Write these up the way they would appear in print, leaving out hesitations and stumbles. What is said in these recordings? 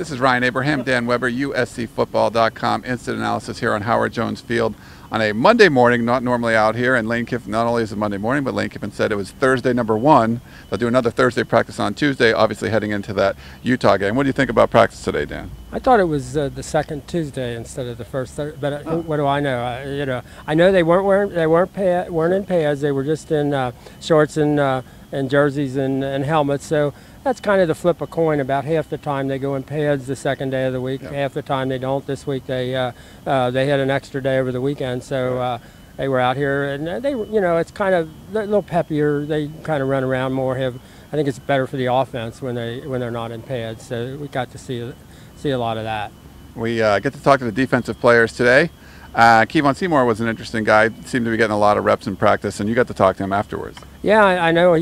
This is Ryan Abraham, Dan Weber, USCFootball.com. Instant analysis here on Howard Jones Field on a Monday morning, not normally out here. And Lane Kiffin, not only is it Monday morning, but Lane Kiffin said it was Thursday #1. They'll do another Thursday practice on Tuesday, obviously heading into that Utah game. What do you think about practice today, Dan? I thought it was the second Tuesday instead of the first Thursday, but what do I know? I know they weren't in pads. They were just in shorts and jerseys and helmets. So that's kind of the flip a coin. About half the time they go in pads the second day of the week. Yep. Half the time they don't. This week they had an extra day over the weekend, so they were out here and it's kind of a little peppier. They kind of run around more. I think it's better for the offense when they're not in pads. So we got to see a lot of that. We get to talk to the defensive players today. Kevon Seymour was an interesting guy. Seemed to be getting a lot of reps in practice, and you got to talk to him afterwards. Yeah, I know.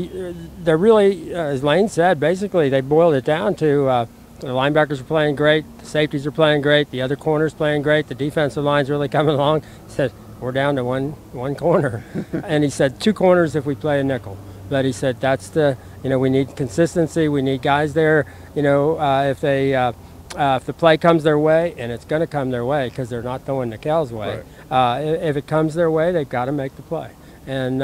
They're really, as Lane said, basically they boiled it down to the linebackers are playing great, the safeties are playing great, the other corners playing great, the defensive line's really coming along. He said, we're down to one corner. And he said 2 corners if we play a nickel. But he said that's we need consistency, we need guys there, if the play comes their way, and it's going to come their way because they're not throwing Nikel's way. Right. If it comes their way, they've got to make the play. And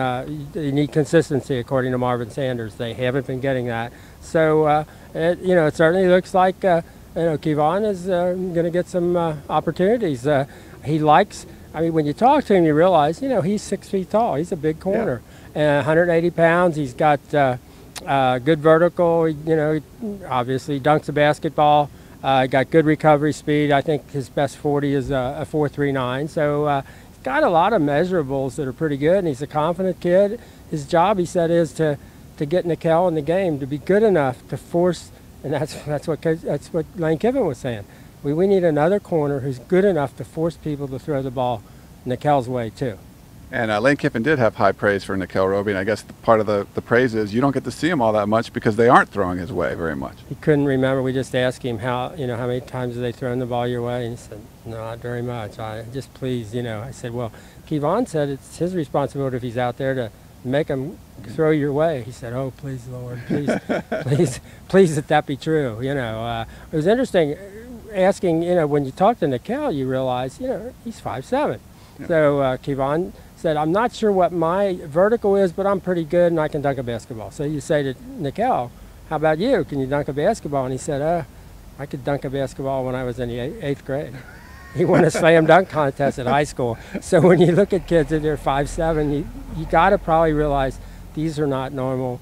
you need consistency, according to Marvin Sanders. They haven't been getting that. So, it certainly looks like, Kevon is going to get some opportunities. He likes, when you talk to him, you realize, he's 6 feet tall. He's a big corner. Yeah. 180 pounds. He's got good vertical. He obviously dunks a basketball. Got good recovery speed. I think his best 40 is a 4.39. So he's got a lot of measurables that are pretty good, and he's a confident kid. His job, he said, is to get Nikel in the game, to be good enough to force, and that's what Lane Kiffin was saying. We need another corner who's good enough to force people to throw the ball Nikel's way too. And Lane Kiffin did have high praise for Nikel Roby, and I guess part of the praise is you don't get to see him all that much because they aren't throwing his way very much. He couldn't remember. We just asked him how many times have they thrown the ball your way, and he said, no, not very much. Just please, I said, well, Kevon said it's his responsibility if he's out there to make him throw your way. He said, oh, please, Lord, please, please that that be true. It was interesting asking, when you talk to Nikel, you realize, he's 5'7". Yeah. So Kevon said, I'm not sure what my vertical is, but I'm pretty good and I can dunk a basketball. So you say to Nikel, how about you? Can you dunk a basketball? And he said, I could dunk a basketball when I was in the 8th grade. He won a slam dunk contest at high school. So when you look at kids and they're 5'7", you got to probably realize these are not normal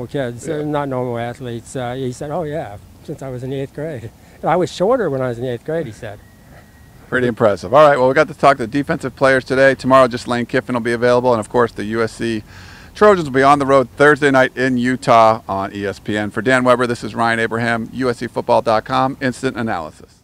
kids. Yeah. They're not normal athletes. He said, oh yeah, since I was in the 8th grade. And I was shorter when I was in the 8th grade, he said. Pretty impressive. All right, well, we got to talk to the defensive players today. Tomorrow, just Lane Kiffin will be available. And, of course, the USC Trojans will be on the road Thursday night in Utah on ESPN. For Dan Weber, this is Ryan Abraham, USCFootball.com, Instant Analysis.